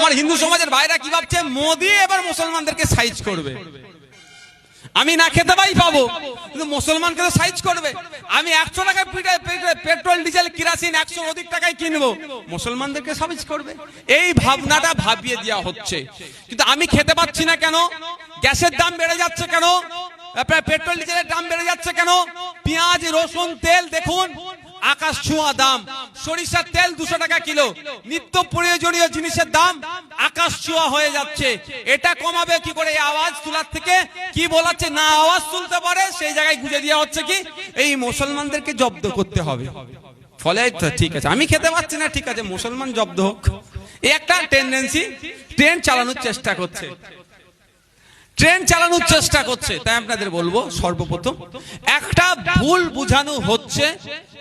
আমার হিন্দু সমাজের ভাইরা কি ভাবছে, মোদি এবার মুসলমানদেরকে সাইজ করবে। আমি না খেতে পাই পাবো, কিন্তু মুসলমানকে তো সাইজ করবে। আমি 100 টাকা পেট্রোল ডিজেল কিরাসিন 100 অধিক টাকায় কিনবো, মুসলমানদেরকে সাইজ করবে। এই ভাবনাটা ভাবিয়ে দেওয়া হচ্ছে। কিন্তু আমি খেতে পাচ্ছি না কেন? গ্যাসের দাম বেড়ে যাচ্ছে কেন? পেট্রোল ডিজেলের দাম বেড়ে যাচ্ছে কেন? পেঁয়াজ রসুন তেল দেখুন আকাশ ছোঁয়া দাম। সরিষার তেল 200 টাকা কিলো। নিত্য প্রয়োজনীয় জিনিসের দাম আকাশ ছোঁয়া হয়ে যাচ্ছে। এটা কমাবে কি করে? এই আওয়াজ তোলার থেকে কি বলাচ্ছে, না আওয়াজ তুলতে পারে সেই জায়গায় গুঁজে দেওয়া হচ্ছে কি এই মুসলমানদেরকে জব্দ করতে হবে। ফলে ঠিক আছে আমি খেতে পাচ্ছি না, ঠিক আছে মুসলমান জব্দ হোক। এই একটা টেন্ডেন্সি, ট্রেন চালানোর চেষ্টা করছে, ট্রেন চালানোর চেষ্টা করছে। তাই আপনাদের বলবো, সর্বপ্রথম একটা ভুল বুঝানো হচ্ছে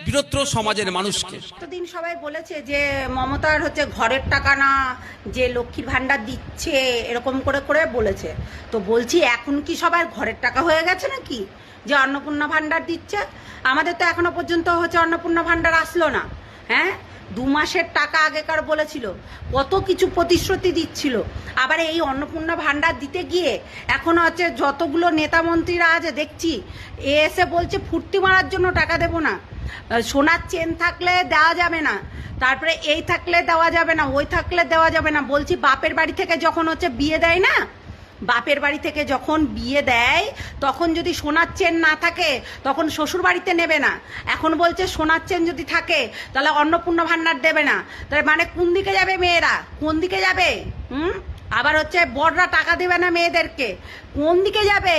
বৃহত্তর সমাজের মানুষকে। এতদিন সবাই বলেছে যে মমতার হচ্ছে ঘরের টাকা না, যে লক্ষ্মীর ভান্ডার দিচ্ছে, এরকম করে করে বলেছে। তো বলছি এখন কি সবার ঘরের টাকা হয়ে গেছে নাকি যে অন্নপূর্ণা ভান্ডার দিচ্ছে? আমাদের তো এখনো পর্যন্ত হচ্ছে অন্নপূর্ণা ভান্ডার আসলো না। হ্যাঁ, 2 মাসের টাকা আগেকার বলেছিল, কত কিছু প্রতিশ্রুতি দিচ্ছিল। আবার এই অন্নপূর্ণা ভান্ডার দিতে গিয়ে এখন হচ্ছে যতগুলো নেতা মন্ত্রীরা আছে দেখছি এসে বলছে ফুর্তি মারার জন্য টাকা দেবো না, সোনার চেন থাকলে দেওয়া যাবে না, তারপরে এই থাকলে দেওয়া যাবে না, ওই থাকলে দেওয়া যাবে না। বলছি বাপের বাড়ি থেকে যখন হচ্ছে বিয়ে দেয় না, বাপের বাড়ি থেকে যখন বিয়ে দেয় তখন যদি সোনার চেন না থাকে তখন শ্বশুর বাড়িতে নেবে না। এখন বলছে সোনার চেন যদি থাকে তাহলে অন্নপূর্ণা ভান্ডার দেবে না। তাহলে মানে কোন দিকে যাবে মেয়েরা, কোন দিকে যাবে? আবার হচ্ছে বড়রা টাকা দেবে না মেয়েদেরকে, কোন দিকে যাবে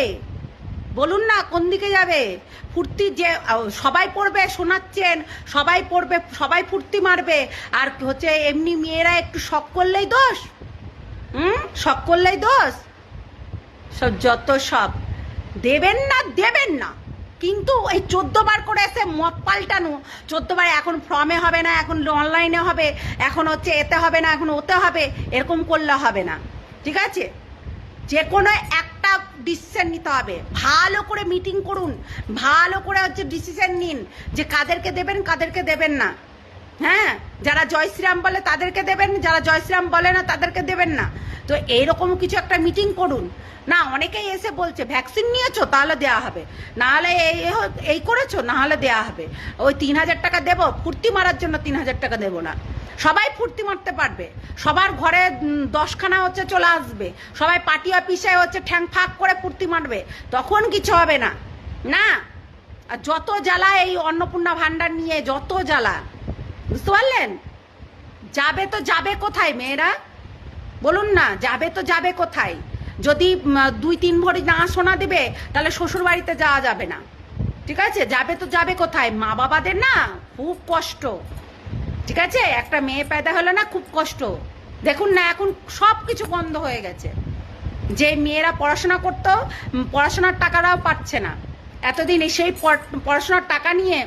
বলুন না, কোন দিকে যাবে? ফুর্তি যে সবাই পড়বে সোনার চেন, সবাই পড়বে, সবাই ফুর্তি মারবে, আর হচ্ছে এমনি মেয়েরা একটু শখ করলেই দোষ। শখ করলেই দোষ। সব যত সব দেবেন না, দেবেন না, কিন্তু এই 14 বার করে এসে মত পাল্টানো, 14 বার এখন ফর্মে হবে না, এখন অনলাইনে হবে, এখন হচ্ছে এতে হবে না, এখন ওতে হবে, এরকম করলে হবে না। ঠিক আছে, যে কোনো একটা ডিসিশন নিতে হবে। ভালো করে মিটিং করুন, ভালো করে হচ্ছে ডিসিশন নিন যে কাদেরকে দেবেন কাদেরকে দেবেন না। হ্যাঁ, যারা জয় শ্রীরাম বলে তাদেরকে দেবেন, যারা জয় শ্রীরাম বলে না তাদেরকে দেবেন না। তো এইরকম কিছু একটা মিটিং করুন না। অনেকেই এসে বলছে ভ্যাকসিন নিয়েছো তাহলে দেওয়া হবে, নাহলে এই করেছো নাহলে দেওয়া হবে। ওই 3000 টাকা দেবো ফুর্তি মারার জন্য, 3000 টাকা দেবো না। সবাই ফুর্তি মারতে পারবে, সবার ঘরে 10খানা হচ্ছে চলে আসবে, সবাই পার্টি অফিসে হচ্ছে ঠ্যাং ফাঁক করে ফুর্তি মারবে, তখন কিছু হবে না। না, আর যত জ্বালা এই অন্নপূর্ণা ভান্ডার নিয়ে, যত জ্বালা, বুঝতে পারলেন? যাবে তো যাবে কোথায় মেয়েরা বলুন না, যাবে তো যাবে কোথায়? যদি 2-3 ভরি না সোনা দেবে তাহলে শ্বশুর বাড়িতে যাওয়া যাবে না। ঠিক আছে, যাবে তো যাবে কোথায়? মা বাবাদের না খুব কষ্ট। ঠিক আছে, একটা মেয়ে পয়দা হলো না, খুব কষ্ট। দেখুন না এখন সব কিছু বন্ধ হয়ে গেছে। যে মেয়েরা পড়াশোনা করতো, পড়াশোনার টাকাটাও পাচ্ছে না। এতদিন সেই পড়াশোনার টাকা নিয়ে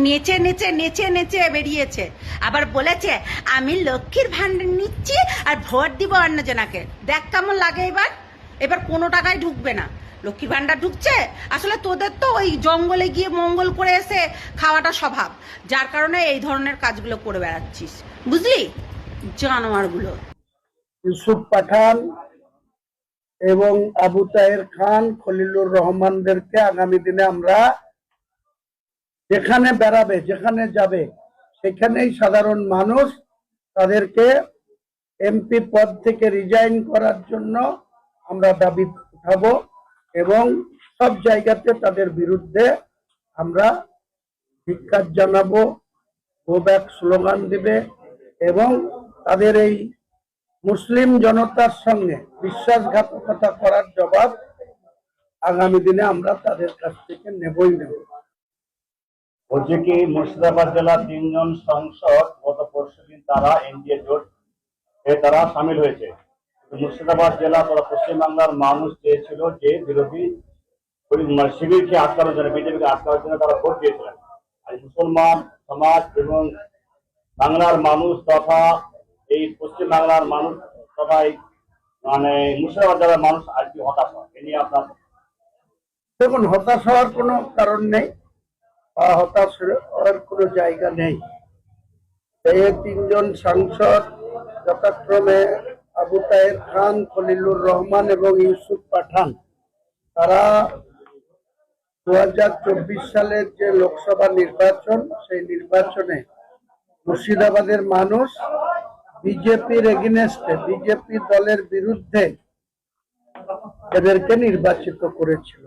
নেচে নেচে নেচে নেচে বেরিয়েছে, আবার বলেছে আমি লক্ষ্মীর ভান্ডার নিচ্ছি আর ভোট দিব অন্যজনাকে। দেখ কেমন লাগে। এবার কোনো টাকায় ঢুকবে না, লক্ষ্মীর ভান্ডার ঢুকছে। আসলে তোদের তো ওই জঙ্গলে গিয়ে মঙ্গল করে এসে খাওয়াটা স্বভাব, যার কারণে এই ধরনের কাজগুলো করে বেড়াচ্ছিস, বুঝলি? জানোয়ারগুলো। ইউসুফ পাঠান এবং আবু তাহের খান, খলিলুর রহমানদেরকে আগামী দিনে আমরা যেখানে বেড়াবে, যেখানে যাবে, সেখানেই সাধারণ মানুষ তাদেরকে এমপি পদ থেকে রিজাইন করার জন্য আমরা দাবি উঠাবো এবং সব জায়গাতে তাদের বিরুদ্ধে আমরা ধিক্কার জানাবো, গো ব্যাক স্লোগান দিবে এবং তাদের এই মুসলিম জনতার সঙ্গে বিশ্বাসঘাতকতা করার জবাব আগামী দিনে আমরা তাদের কাছ থেকে নেবই নেব। বলছে কি মুর্শিদাবাদ জেলার 3 জন সাংসদ গত পরশুদিন তারা এনডিএ জোট তারা সামিল হয়েছে। মুর্শিদাবাদ জেলা তথা পশ্চিমবাংলার মানুষ চেয়েছিল যে বিরোধী শিবিরকে আটকানোর জন্য, বিজেপিকে আটকানোর জন্য তারা ভোট দিয়েছিলেন। আর মুসলমান সমাজ এবং বাংলার মানুষ তথা এই পশ্চিমবাংলার মানুষ সবাই মানে মুর্শিদাবাদ জেলার মানুষ আজকে হতাশ হয়। এ নিয়ে আপনার দেখুন, হতাশ হওয়ার কোনো কারণ নেই বা হতাশ হওয়ার কোনো জায়গা নেই। এই 3 জন সাংসদ যথাক্রমে আবু তাহের খান, খলিলুর রহমান এবং ইউসুফ পাঠান, তারা 2024 সালের যে লোকসভা নির্বাচন, সেই নির্বাচনে মুর্শিদাবাদের মানুষ বিজেপির এগেনস্টে, বিজেপি দলের বিরুদ্ধে এদেরকে নির্বাচিত করেছিল।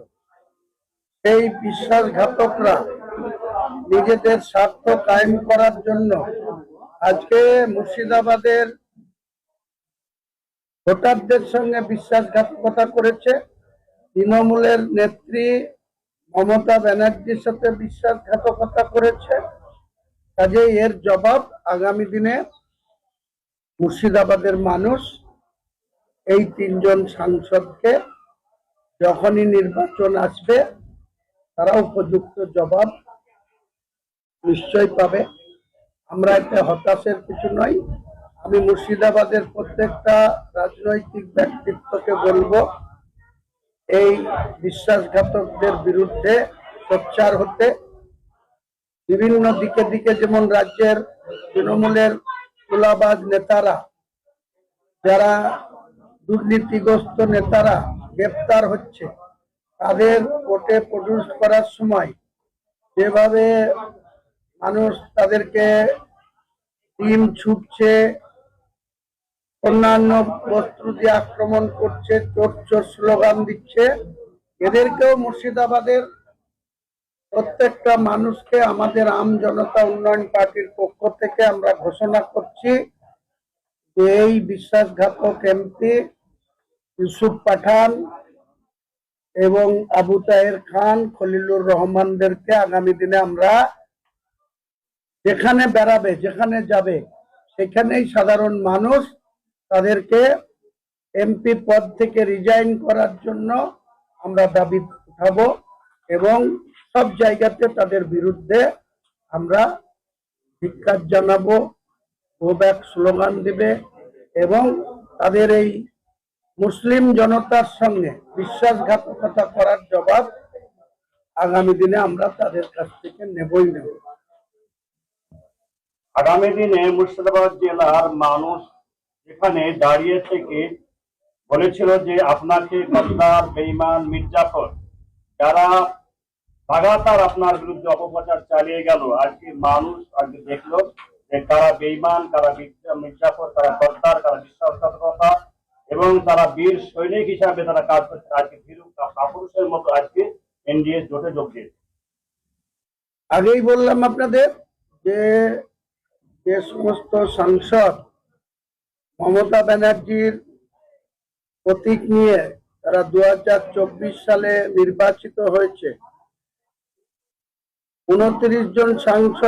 সেই বিশ্বাসঘাতকরা নিজেদের স্বার্থ কায়েম করার জন্য আজকে মুর্শিদাবাদের ভোটারদের সঙ্গে বিশ্বাসঘাতকতা করেছে। তৃণমূলের নেত্রী মমতা ব্যানার্জির সাথে বিশ্বাসঘাতকতা করেছে। কাজেই এর জবাব আগামী দিনে মুর্শিদাবাদের মানুষ এই তিনজন সাংসদকে যখনই নির্বাচন আসবে তারা উপযুক্ত জবাব নিশ্চয় পাবে। আমরা এতে হতাশের কিছু নই। আমি মুর্শিদাবাদের প্রত্যেকটা রাজনৈতিক ব্যক্তিত্বকে বলবো এই বিশ্বাসঘাতকদের বিরুদ্ধে সোচ্চার হতে। বিভিন্ন দিকে দিকে যেমন রাজ্যের তৃণমূলের তুলাবাজ নেতারা, যারা দুর্নীতিগ্রস্ত নেতারা গ্রেপ্তার হচ্ছে, তাদের কোর্টে প্রডিউস করার সময় যেভাবে মানুষ তাদেরকে টিম ছুটছে, অন্যান্য বস্ত্র দিয়ে আক্রমণ করছে, চোর চোর স্লোগান দিচ্ছে, এদেরকেও মুর্শিদাবাদের প্রত্যেকটা মানুষকে আমাদের আম জনতা উন্নয়ন পার্টির পক্ষ থেকে আমরা ঘোষণা করছি যে এই বিশ্বাসঘাতক এমপি ইউসুফ পাঠান এবং আবু তাহের খান, খলিলুর রহমানদেরকে আগামী দিনে আমরা যেখানে বেড়াবে, যেখানে যাবে, সেখানেই সাধারণ মানুষ তাদেরকে এমপি পদ থেকে রিজাইন করার জন্য আমরা দাবি উঠাবো এবং সব জায়গাতে তাদের বিরুদ্ধে আমরা ধিক্কার জানাবো, গো ব্যাক স্লোগান দিবে এবং তাদের এই মুসলিম জনতার সঙ্গে বিশ্বাসঘাতকতা করার জবাব আগামী দিনে আমরা তাদের কাছ থেকে নেবই নেব। আগামী দিনে মুর্শিদাবাদ জেলার মানুষ এখানে দাঁড়িয়ে থেকে বলেছিল যে আপনাকে গদ্দার, বেঈমান, মির্জাফর, যারা লাগাতার আপনার বিরুদ্ধে অপপ্রচার চালিয়ে গেল, আজকে মানুষ আজকে দেখলো যে কারা বেঈমান, কারা মির্জাফর, কারা গদ্দার, কারা বিশ্বাসঘাতকতা এবং তারা বীর সৈনিক হিসাবে তারা কাজ করছে। আজকে ভীরু কাপুরুষের মতো আজকে এনডিএ জোটে যোগ দিয়েছে। আগেই বললাম আপনাদের যে যে সমস্ত সাংসদ মমতা ব্যানার্জির প্রতীক নিয়ে তারা 2024 সালে নির্বাচিত হয়েছে, 29 জন সাংসদ